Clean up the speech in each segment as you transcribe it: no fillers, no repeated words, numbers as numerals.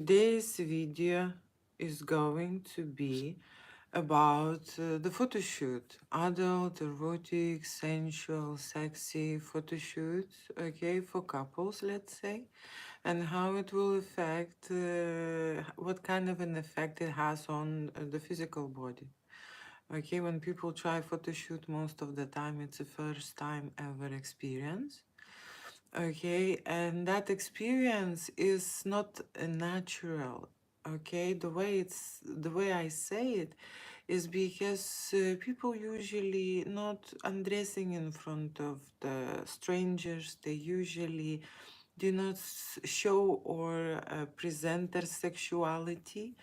This video is going to be about the photo shoot, adult, erotic, sensual, sexy photo shoots, okay, for couples, let's say, and how it will affect, what kind of an effect it has on the physical body. Okay, when people try photo shoot, most of the time it's a first time ever experience. Okay, and that experience is not natural. Okay, the way I say it is because people usually not undressing in front of the strangers. They usually do not show or present their sexuality,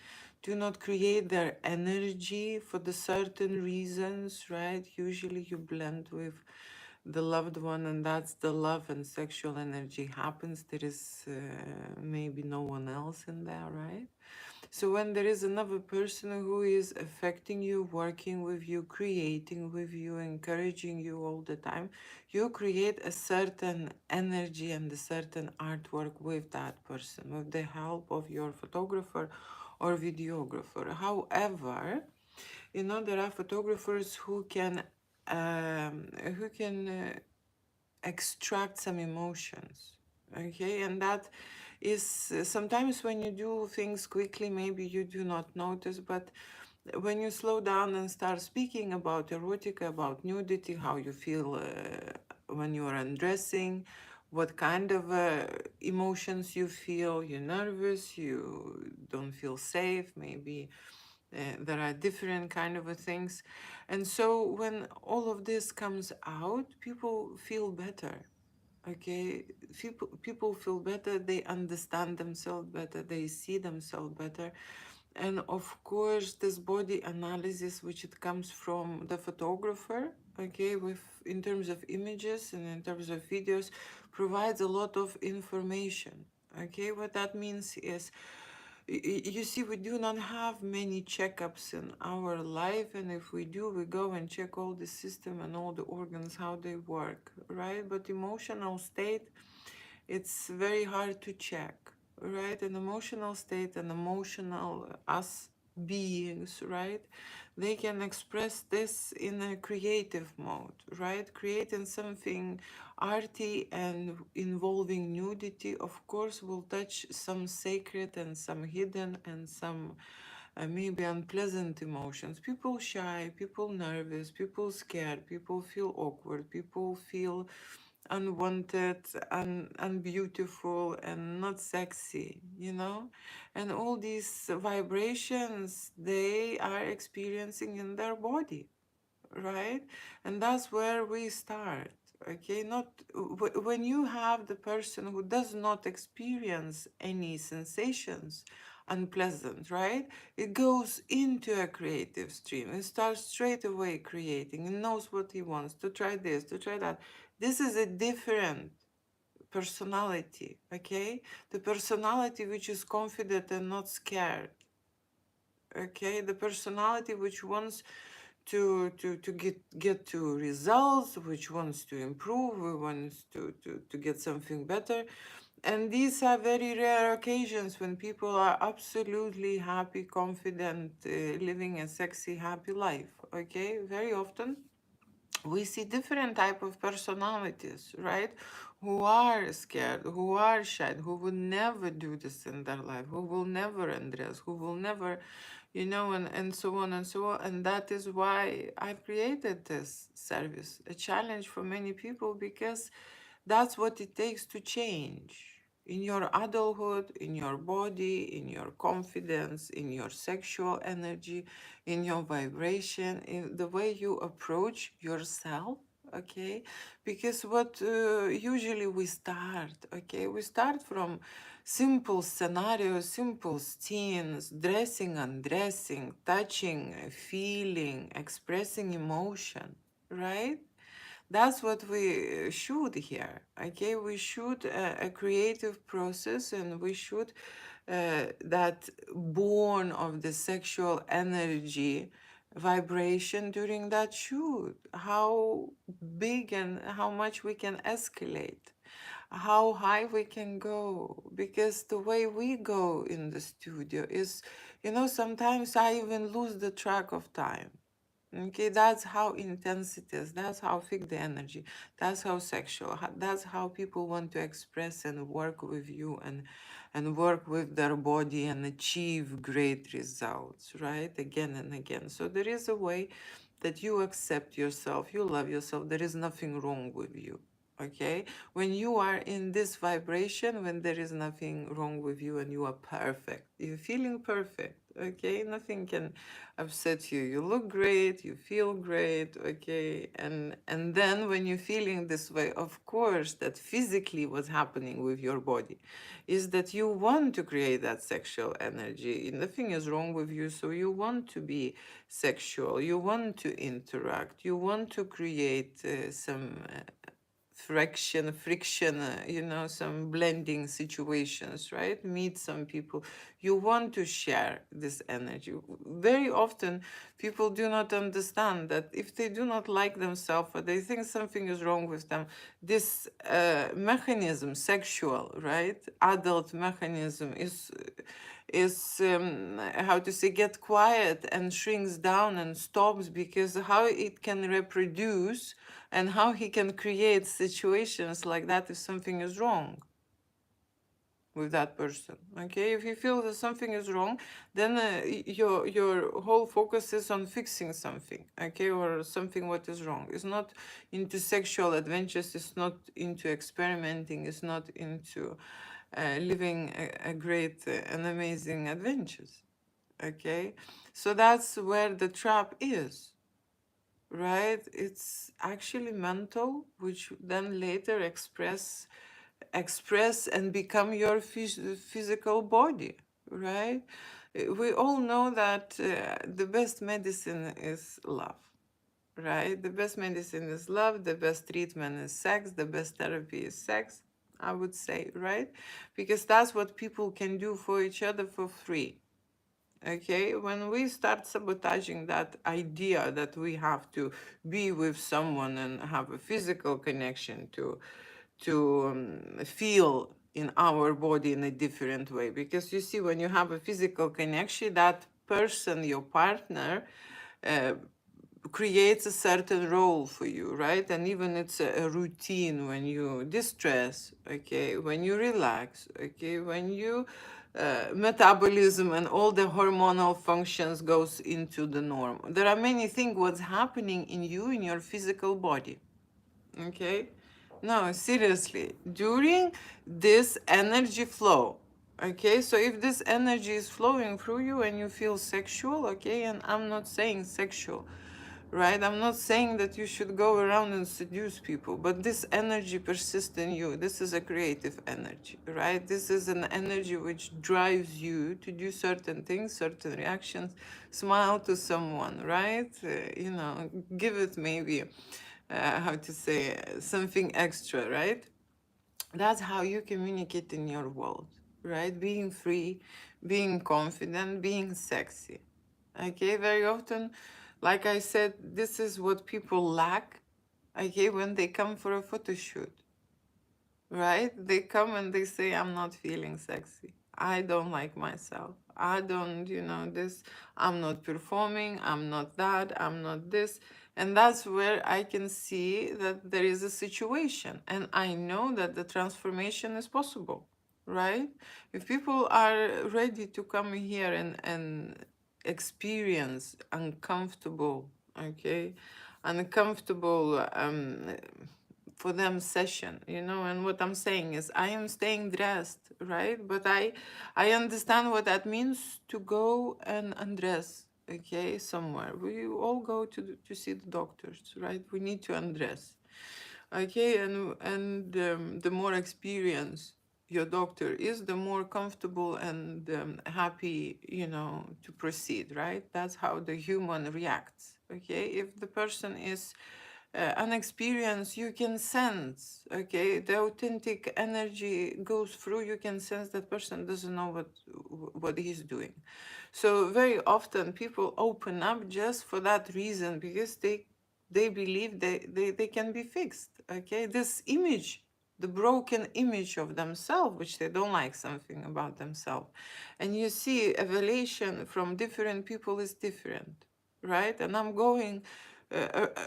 do not create their energy for the certain reasons, right? Usually you blend with the loved one, and that's the love and sexual energy happens. There is maybe no one else in there, right? So when there is another person who is affecting you, working with you, creating with you, encouraging you all the time, you create a certain energy and a certain artwork with that person, with the help of your photographer or videographer. However, you know, there are photographers who can extract some emotions, okay, and that is sometimes when you do things quickly, maybe you do not notice, but when you slow down and start speaking about erotica, about nudity, how you feel when you are undressing, what kind of emotions you feel, you're nervous, you don't feel safe, maybe there are different kind of things. And so when all of this comes out, people feel better. Okay, people feel better, they understand themselves better, they see themselves better. And of course, this body analysis, which it comes from the photographer, okay, with in terms of images and in terms of videos, provides a lot of information. Okay, what that means is, you see, we do not have many checkups in our life, and if we do, we go and check all the system and all the organs, how they work, right? But emotional state, it's very hard to check, right? An emotional state and emotional us beings, right? They can express this in a creative mode, right? Creating something arty and involving nudity, of course, will touch some sacred and some hidden and some maybe unpleasant emotions. People shy, people nervous, people scared, people feel awkward, people feel unwanted, unbeautiful, and not sexy, you know? And all these vibrations they are experiencing in their body, right? And that's where we start. Okay, not when you have the person who does not experience any sensations unpleasant, right? It goes into a creative stream and starts straight away creating and knows what he wants to try this, to try that. This is a different personality, okay? The personality which is confident and not scared, okay? The personality which wants to get to results, which wants to improve, who wants to get something better. And these are very rare occasions when people are absolutely happy, confident, living a sexy, happy life. Okay, very often we see different type of personalities, right? Who are scared, who are shy, who will never do this in their life, who will never undress, who will never, you know, and so on and so on. And that is why I've created this service, a challenge for many people, because that's what it takes to change in your adulthood, in your body, in your confidence, in your sexual energy, in your vibration, in the way you approach yourself. Okay, because what usually we start, okay, we start from simple scenarios, simple scenes, dressing, undressing, touching, feeling, expressing emotion, right? That's what we shoot here. Okay, we shoot a creative process, and we shoot that born of the sexual energy vibration during that shoot. How big and how much we can escalate. how high we can go, because the way we go in the studio is, sometimes I even lose the track of time. Okay, that's how intense it is. That's how thick the energy. That's how sexual. That's how people want to express and work with you, and work with their body and achieve great results, right? Again and again. So there is a way that you accept yourself, you love yourself. There is nothing wrong with you. Okay, when you are in this vibration, when there is nothing wrong with you and you are perfect, you're feeling perfect. Okay, nothing can upset you. You look great, you feel great. Okay, and then when you're feeling this way, of course, that physically what's happening with your body is that you want to create that sexual energy. Nothing is wrong with you, so you want to be sexual, you want to interact, you want to create some friction, some blending situations, right? Meet some people. You want to share this energy. Very often, people do not understand that if they do not like themselves or they think something is wrong with them, this mechanism, sexual, right? Adult mechanism is how to say, get quiet and shrinks down and stops, because how it can reproduce and how he can create situations like that if something is wrong with that person. Okay, if you feel that something is wrong, then your whole focus is on fixing something, okay, or something what is wrong. It's not into sexual adventures, it's not into experimenting, it's not into living a great and amazing adventures. Okay, so that's where the trap is, right? It's actually mental, which then later express and become your physical body, right? We all know that the best medicine is love, right? The best medicine is love, the best treatment is sex, the best therapy is sex, I would say, right? Because that's what people can do for each other for free. Okay, when we start sabotaging that idea that we have to be with someone and have a physical connection to feel in our body in a different way, because you see, when you have a physical connection, that person, your partner, uh, creates a certain role for you, right? And even it's a routine when you distress, okay, when you relax, okay, when you metabolism and all the hormonal functions goes into the norm. There are many things what's happening in you, in your physical body. Okay, no, seriously, during this energy flow. Okay, so if this energy is flowing through you and you feel sexual, okay, and I'm not saying sexual, right? I'm not saying that you should go around and seduce people, but this energy persists in you. This is a creative energy, right? This is an energy which drives you to do certain things, certain reactions, smile to someone, right? Give it maybe, how to say, something extra, right? That's how you communicate in your world, right? Being free, being confident, being sexy. Okay, very often, like I said, this is what people lack, okay, when they come for a photo shoot, right? They come and they say, I'm not feeling sexy. I don't like myself. I don't, this, I'm not performing, I'm not that, I'm not this. And that's where I can see that there is a situation. And I know that the transformation is possible, right? If people are ready to come here and experience uncomfortable, okay, uncomfortable for them session, and what I'm saying is I am staying dressed, right? But I understand what that means to go and undress, okay, somewhere. We all go to see the doctors, right? We need to undress, okay, and the more experience your doctor is, the more comfortable and happy, to proceed, right? That's how the human reacts, okay? If the person is unexperienced, you can sense, okay, the authentic energy goes through, you can sense that person doesn't know what he's doing. So very often people open up just for that reason, because they believe they can be fixed, okay? This image the broken image of themselves, which they don't like something about themselves. And you see, evaluation from different people is different, right? And I'm going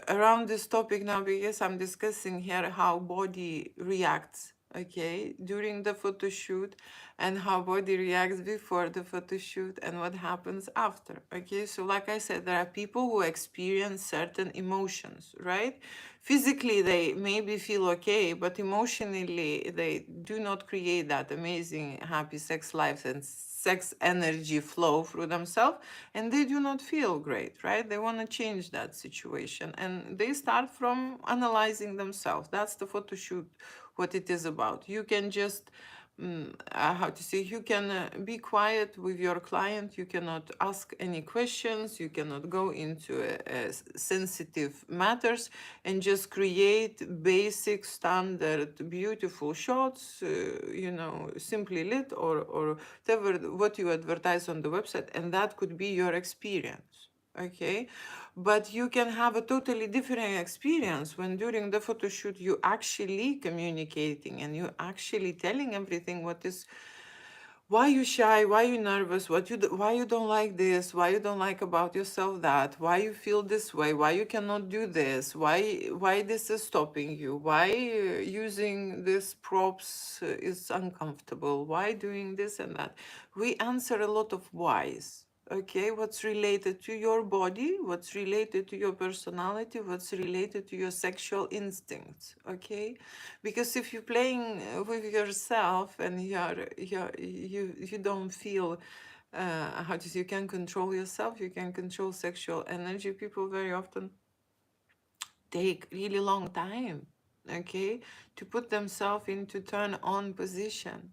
around this topic now because I'm discussing here how body reacts, okay, during the photo shoot, and how body reacts before the photo shoot and what happens after, okay? So like I said, there are people who experience certain emotions, right? Physically they maybe feel okay, but emotionally they do not create that amazing happy sex life and sex energy flow through themselves, and they do not feel great, right? They want to change that situation, and they start from analyzing themselves. That's the photo shoot, what it is about. You can just how to say, you can be quiet with your client, you cannot ask any questions, you cannot go into sensitive matters, and just create basic standard beautiful shots, simply lit, or whatever what you advertise on the website, and that could be your experience, okay? But you can have a totally different experience when during the photo shoot you actually communicating and you actually telling everything, what is, why you shy, why you nervous, why you don't like this, why you don't like about yourself that, why you feel this way, why you cannot do this, why this is stopping you, why using this props is uncomfortable, why doing this and that. We answer a lot of whys, okay? What's related to your body, what's related to your personality, what's related to your sexual instincts, okay? Because if you're playing with yourself and you don't feel how to say, you can control yourself, you can control sexual energy, people very often take really long time, okay, to put themselves into turn on position,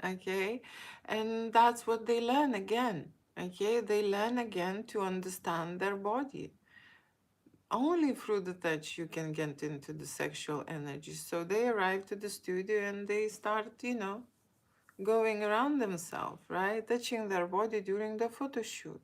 okay? And that's what they learn again, okay? They learn again to understand their body. Only through the touch you can get into the sexual energy. So they arrive to the studio and they start, going around themselves, right? Touching their body during the photo shoot,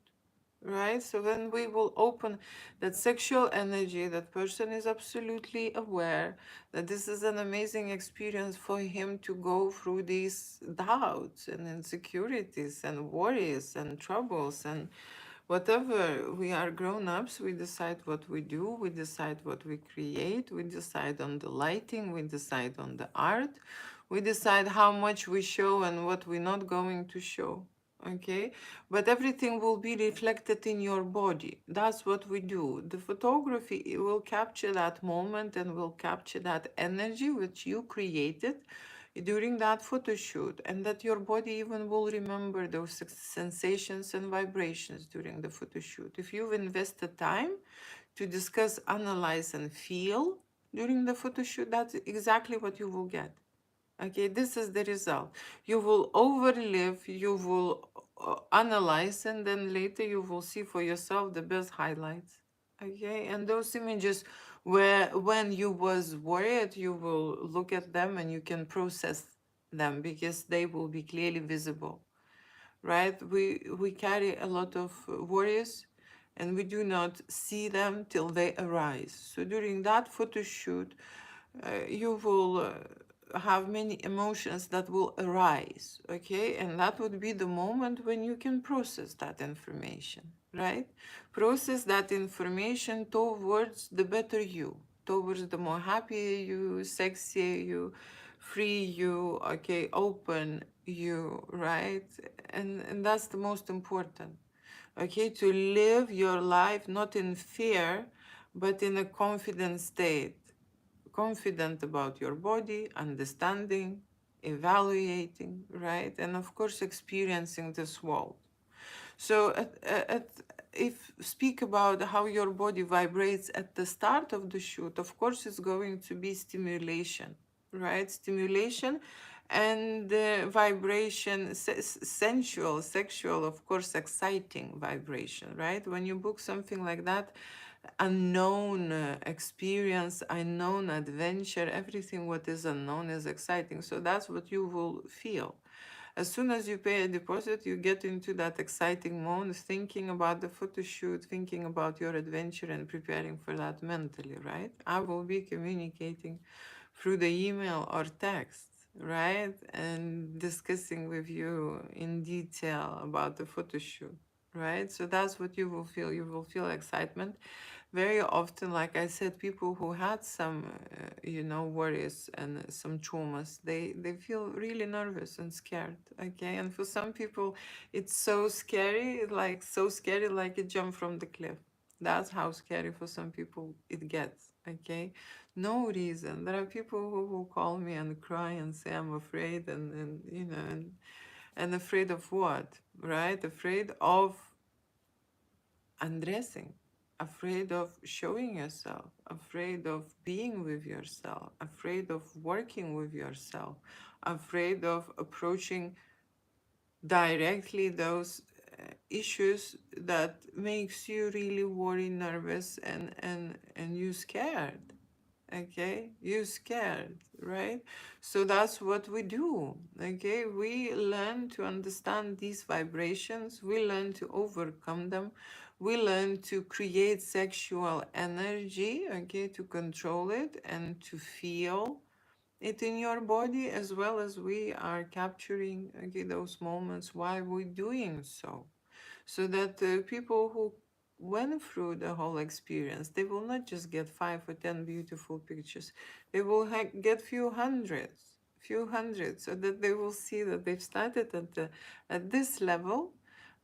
right? So then we will open that sexual energy. That person is absolutely aware that this is an amazing experience for him to go through these doubts and insecurities and worries and troubles and whatever. We are grown-ups, we decide what we do, we decide what we create, we decide on the lighting, we decide on the art, we decide how much we show and what we're not going to show, okay? But everything will be reflected in your body. That's what we do. The photography, it will capture that moment and will capture that energy which you created during that photo shoot, and that your body even will remember those sensations and vibrations during the photo shoot. If you've invested time to discuss, analyze, and feel during the photo shoot, that's exactly what you will get. Okay, this is the result. You will overlive, you will analyze, and then later you will see for yourself the best highlights. Okay, and those images where when you was worried, you will look at them and you can process them because they will be clearly visible, right? We carry a lot of worries and we do not see them till they arise. So during that photo shoot, you will have many emotions that will arise, okay? And that would be the moment when you can process that information, right? Process that information towards the better you, towards the more happy you, sexy you, free you, okay, open you, right? And that's the most important, okay? To live your life not in fear, but in a confident state, confident about your body, understanding, evaluating, right? And of course, experiencing this world. So if speak about how your body vibrates at the start of the shoot, of course, it's going to be stimulation, right? Stimulation and vibration, sensual, sexual, of course, exciting vibration, right? When you book something like that, unknown experience, unknown adventure, everything what is unknown is exciting. So that's what you will feel. As soon as you pay a deposit, you get into that exciting mode, thinking about the photo shoot, thinking about your adventure and preparing for that mentally, right? I will be communicating through the email or text, right? And discussing with you in detail about the photo shoot, right? So that's what you will feel. You will feel excitement. Very often, like I said, people who had some, worries and some traumas, they feel really nervous and scared. Okay, and for some people, it's so scary, like a jump from the cliff. That's how scary for some people it gets. Okay, no reason. There are people who call me and cry and say I'm afraid, and afraid of what, right? Afraid of undressing, afraid of showing yourself, afraid of being with yourself, afraid of working with yourself, afraid of approaching directly those issues that makes you really worried, nervous, and you scared. Okay, you scared, right? So that's what we do. Okay, we learn to understand these vibrations, we learn to overcome them, we learn to create sexual energy, okay, to control it and to feel it in your body, as well as we are capturing, okay, those moments while we're doing so. So that people who went through the whole experience, they will not just get 5 or 10 beautiful pictures, they will get few hundreds, so that they will see that they've started at this level.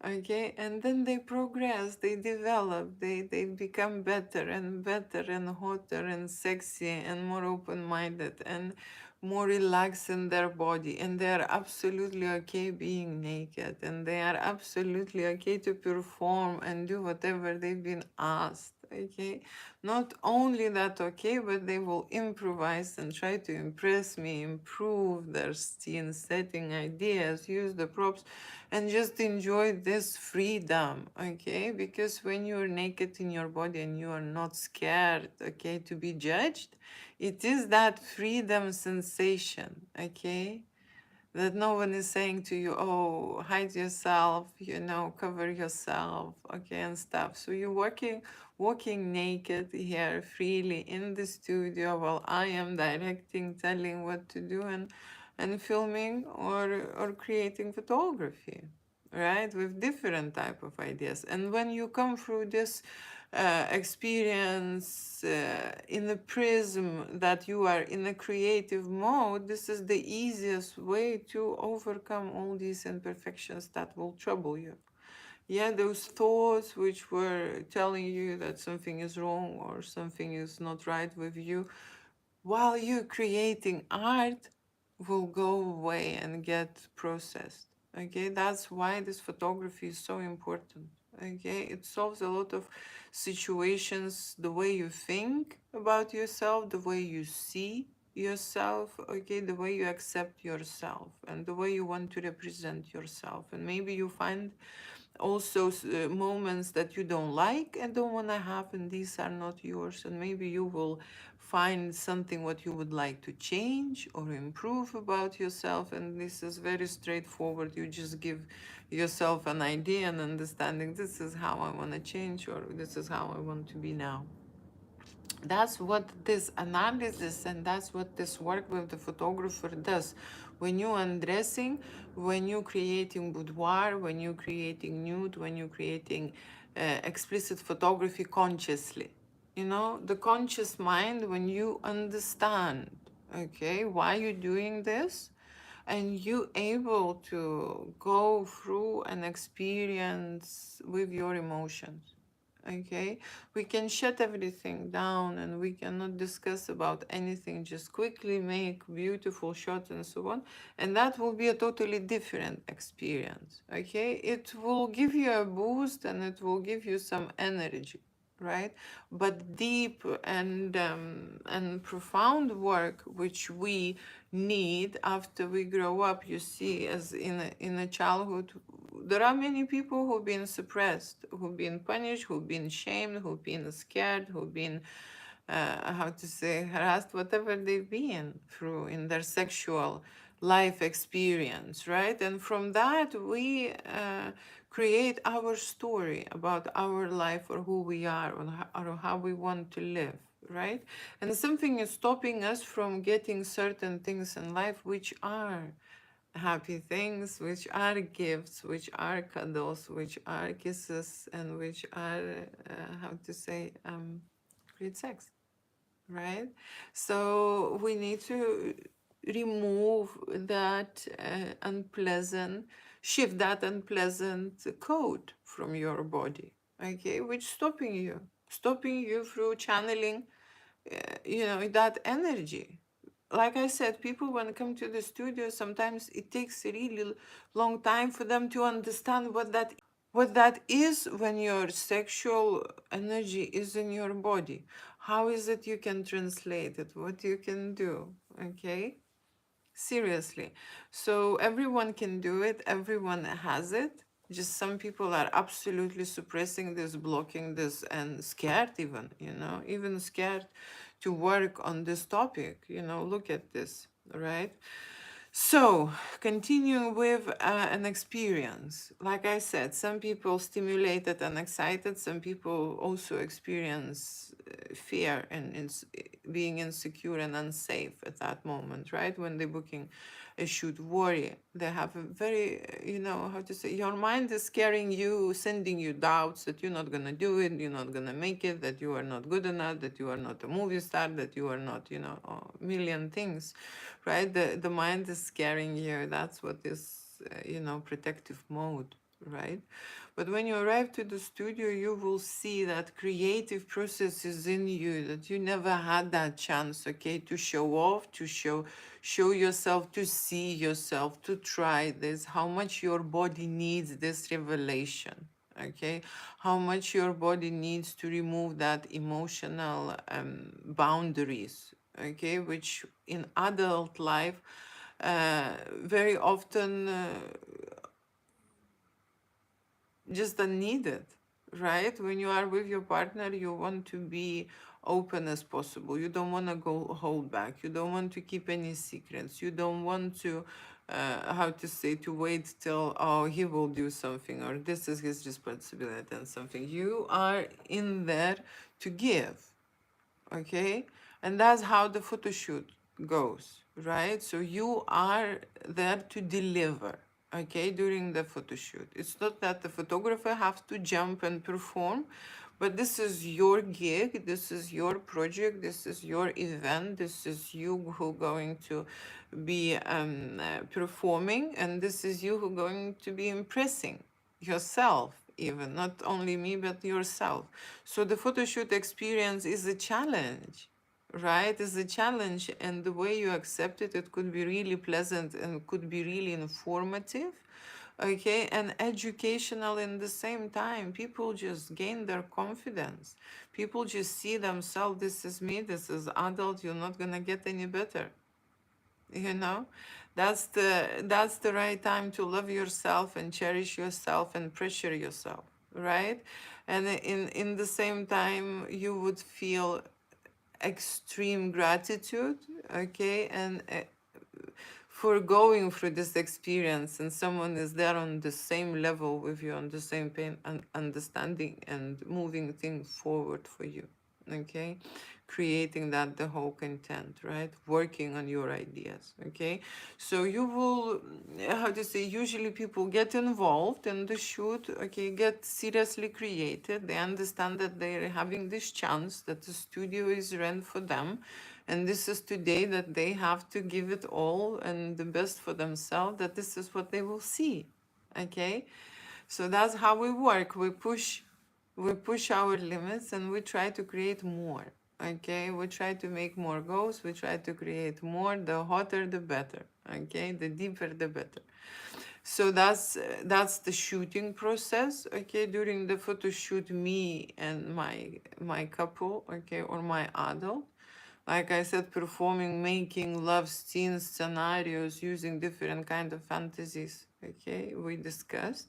Okay, and then they progress, they develop, they become better and better and hotter and sexy and more open-minded and more relaxed in their body, and they are absolutely okay being naked, and they are absolutely okay to perform and do whatever they've been asked. Okay, not only that, okay, but they will improvise and try to impress me, improve their scene setting ideas, use the props, and just enjoy this freedom. Okay, because when you're naked in your body and you are not scared, okay, to be judged, it is that freedom sensation, okay? That no one is saying to you, oh, hide yourself, cover yourself, okay, and stuff. So you're walking naked here freely in the studio while I am directing, telling what to do, and filming or creating photography, right? With different type of ideas. And when you come through this experience in the prism that you are in a creative mode, this is the easiest way to overcome all these imperfections that will trouble you. Yeah, those thoughts which were telling you that something is wrong or something is not right with you, while you're creating art, will go away and get processed. Okay, that's why this photography is so important. Okay, it solves a lot of situations, the way you think about yourself, the way you see yourself, okay, the way you accept yourself, and the way you want to represent yourself. And maybe you find also moments that you don't like and don't want to have, and these are not yours, and maybe you will find something what you would like to change or improve about yourself, and this is very straightforward. You just give yourself an idea and understanding, this is how I want to change, or this is how I want to be now. That's what this analysis and that's what this work with the photographer does. When you're undressing, when you're creating boudoir, when you're creating nude, when you're creating explicit photography consciously, the conscious mind, when you understand, okay, why you're doing this, and you able to go through an experience with your emotions. Okay, we can shut everything down and we cannot discuss about anything, just quickly make beautiful shots and so on, and that will be a totally different experience. Okay, it will give you a boost and it will give you some energy, right? But deep and profound work which we need after we grow up, you see, as in a childhood, there are many people who've been suppressed, who've been punished, who've been shamed, who've been scared, who've been how to say, harassed, whatever they've been through in their sexual life experience, right? And from that, we create our story about our life or who we are or how we want to live. right? And something is stopping us from getting certain things in life, which are happy things, which are gifts, which are cuddles, which are kisses, and which are, how to say, great sex, right? So we need to remove that shift that unpleasant code from your body, okay, which stopping you through channeling, that energy. Like I said, people when come to the studio, sometimes it takes a really long time for them to understand what that is when your sexual energy is in your body. How is it you can translate it? What you can do? Okay? Seriously. So everyone can do it, everyone has it. Just some people are absolutely suppressing this, blocking this, and scared even scared to work on this topic. Look at this, right? So, continuing with an experience, like I said, some people stimulated and excited, some people also experience fear and being insecure and unsafe at that moment, right? When they're booking a shoot, worry. They have a very, how to say, your mind is scaring you, sending you doubts that you're not going to do it, you're not going to make it, that you are not good enough, that you are not a movie star, that you are not, a million things, right? The mind is scaring you. That's what is, protective mode, right? But when you arrive to the studio, you will see that creative process is in you, that you never had that chance, okay, to show off, to show yourself, to see yourself, to try this, how much your body needs this revelation, okay, how much your body needs to remove that emotional boundaries, okay, which in adult life very often just unneeded, right? When you are with your partner, you want to be open as possible. You don't want to go hold back. You don't want to keep any secrets. You don't want to, how to say, to wait till, oh, he will do something or this is his responsibility and something. You are in there to give, okay? And that's how the photo shoot goes, right? So you are there to deliver, okay, during the photo shoot. It's not that the photographer has to jump and perform, but this is your gig, this is your project, this is your event, this is you who going to be performing, and this is you who going to be impressing yourself, even not only me but yourself. So the photo shoot experience is a challenge, right? Is a challenge, and the way you accept it, it could be really pleasant and could be really informative, okay, and educational in the same time. People just gain their confidence. People just see themselves, this is me, this is adult, you're not gonna get any better, you know. That's the right time to love yourself and cherish yourself and pressure yourself, right? And in the same time you would feel extreme gratitude, okay, and for going through this experience, and someone is there on the same level with you, on the same pain and understanding and moving things forward for you, okay, creating that the whole content, right, working on your ideas, okay. So you will, how to say, usually people get involved in the shoot, okay, get seriously created. They understand that they're having this chance, that the studio is rent for them, and this is today, that they have to give it all and the best for themselves, that this is what they will see, okay. So that's how we work. We push our limits and we try to create more, okay. We try to make more goals, we try to create more. The hotter the better, okay, the deeper the better. So that's the shooting process, okay. During the photo shoot, me and my couple, okay, or my adult, like I said, performing, making love scenes, scenarios, using different kind of fantasies, okay, we discussed,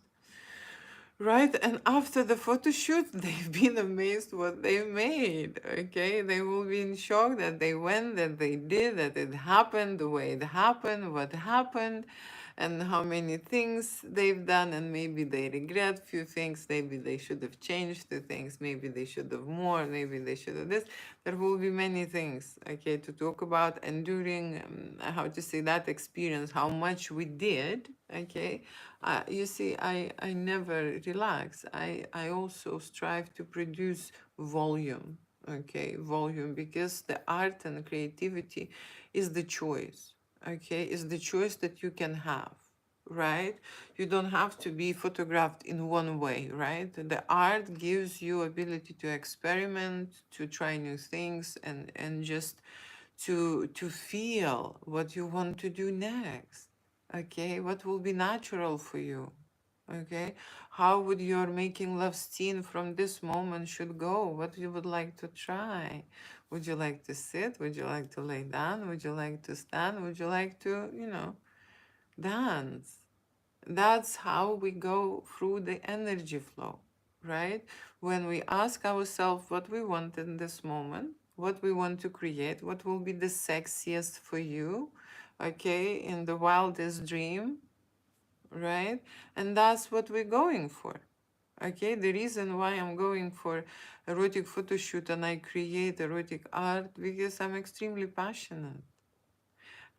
right? And after the photo shoot, they've been amazed what they made, okay? They will be in shock that they went, that they did, that it happened the way it happened, what happened. and how many things they've done, and maybe they regret few things, maybe they should have changed the things, maybe they should have more, maybe they should have this. There will be many things, okay, to talk about. And during how to say that experience, how much we did, okay, you see, I never relax. I also strive to produce volume, okay, volume, because the art and creativity is the choice, okay, is the choice that you can have, right? You don't have to be photographed in one way, right? The art gives you ability to experiment, to try new things, and just to feel what you want to do next, okay, what will be natural for you, okay, how would your making love scene from this moment should go, what you would like to try. Would you like to sit, would you like to lay down, would you like to stand, would you like to, dance. That's how we go through the energy flow, right? When we ask ourselves what we want in this moment, what we want to create, what will be the sexiest for you, okay, in the wildest dream, right? And that's what we're going for. Okay, the reason why I'm going for erotic photo shoot and I create erotic art, because I'm extremely passionate.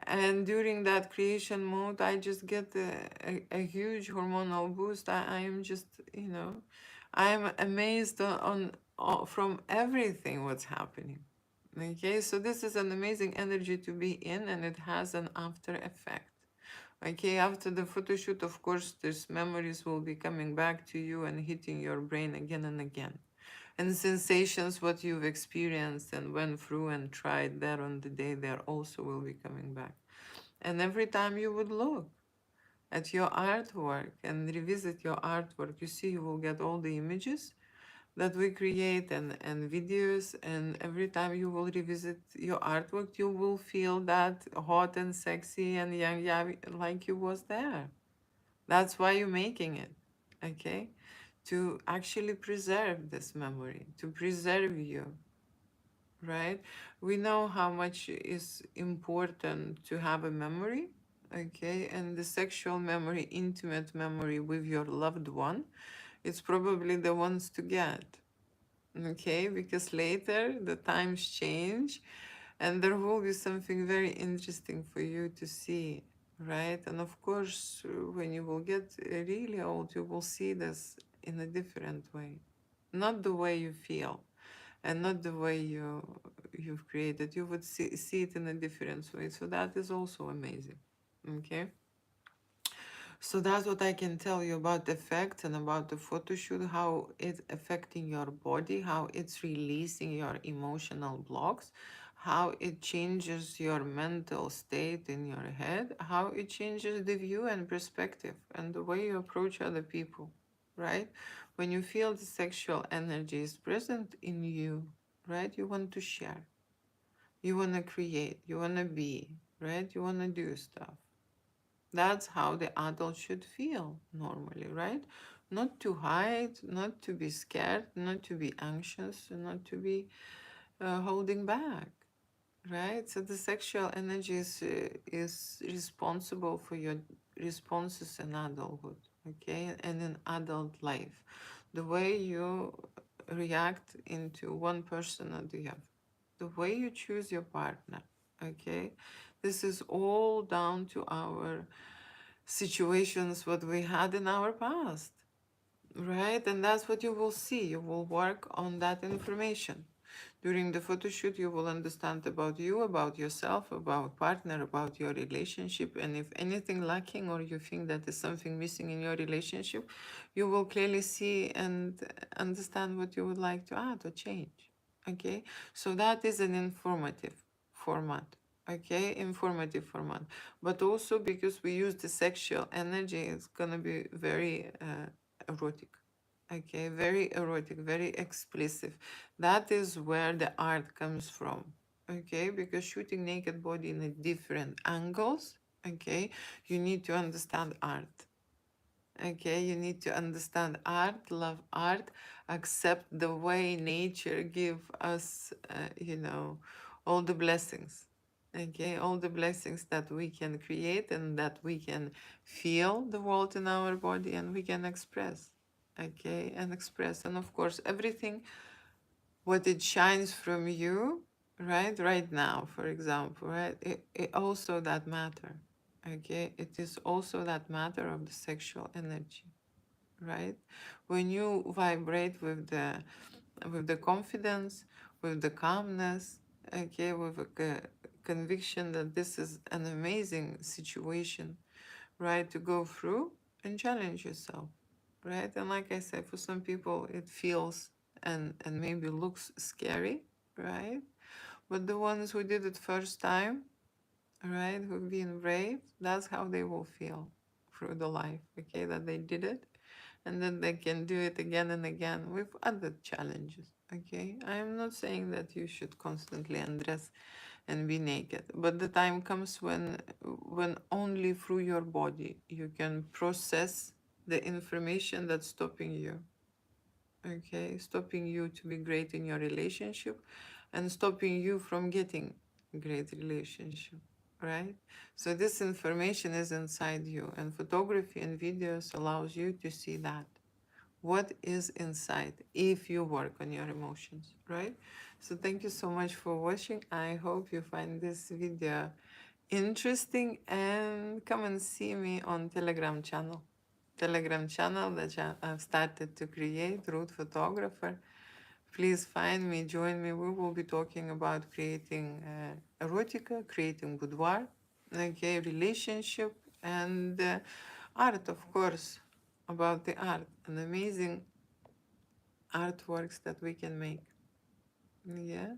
And during that creation mode, I just get a huge hormonal boost. I am just, I am amazed from everything what's happening. Okay, so this is an amazing energy to be in, and it has an after effect. Okay, after the photo shoot, of course, these memories will be coming back to you and hitting your brain again and again. And sensations, what you've experienced and went through and tried there on the day, there also will be coming back. And every time you would look at your artwork and revisit your artwork, you see you will get all the images that we create and videos. And every time you will revisit your artwork, you will feel that hot and sexy and young, yeah, like you was there. That's why you're making it, okay? To actually preserve this memory, to preserve you, right? We know how much is important to have a memory, okay? And the sexual memory, intimate memory with your loved one, it's probably the ones to get, okay? Because later the times change and there will be something very interesting for you to see, right? And of course, when you will get really old, you will see this in a different way, not the way you feel and not the way you've created. You would see it in a different way. So that is also amazing, okay? So that's what I can tell you about the effect and about the photo shoot, how it's affecting your body, how it's releasing your emotional blocks, how it changes your mental state in your head, how it changes the view and perspective and the way you approach other people, right? When you feel the sexual energy is present in you, right? You want to share, you want to create, you want to be, right? You want to do stuff. That's how the adult should feel normally, right? Not to hide, not to be scared, not to be anxious, and not to be holding back, right? So the sexual energy is responsible for your responses in adulthood, okay, and in adult life. The way you react into one person or the other, the way you choose your partner, okay, this is all down to our situations what we had in our past, right? And that's what you will see. You will work on that information. During the photo shoot, you will understand about you, about yourself, about partner, about your relationship. And if anything lacking or you think that is something missing in your relationship, you will clearly see and understand what you would like to add or change. Okay? So that is an informative format. Okay? Informative format. But also because we use the sexual energy, it's going to be very erotic. Okay, very erotic, very explicit. That is where the art comes from. Okay, because shooting naked body in a different angles, okay, you need to understand art. Okay, you need to understand art, love art, accept the way nature give us, all the blessings. Okay, all the blessings that we can create and that we can feel the world in our body and we can express. Okay, and express. And of course, everything what it shines from you, right now, for example, right, it also that matter. Okay, it is also that matter of the sexual energy, right? When you vibrate with the confidence, with the calmness, okay, with a conviction that this is an amazing situation, right, to go through and challenge yourself, right? And like I said, for some people it feels and maybe looks scary, right? But the ones who did it first time, right, who've been brave, that's how they will feel through the life, okay, that they did it and then they can do it again and again with other challenges, okay. I am not saying that you should constantly undress and be naked, but the time comes when only through your body you can process the information that's stopping you, okay, stopping you to be great in your relationship and stopping you from getting a great relationship, right? So this information is inside you, and photography and videos allows you to see that what is inside if you work on your emotions, right? So thank you so much for watching. I hope you find this video interesting, and come and see me on telegram channel that I've started to create, Root Photographer. Please find me, join me. We will be talking about creating erotica, creating boudoir, okay, relationship, and art, of course, about the art and amazing artworks that we can make. Yeah.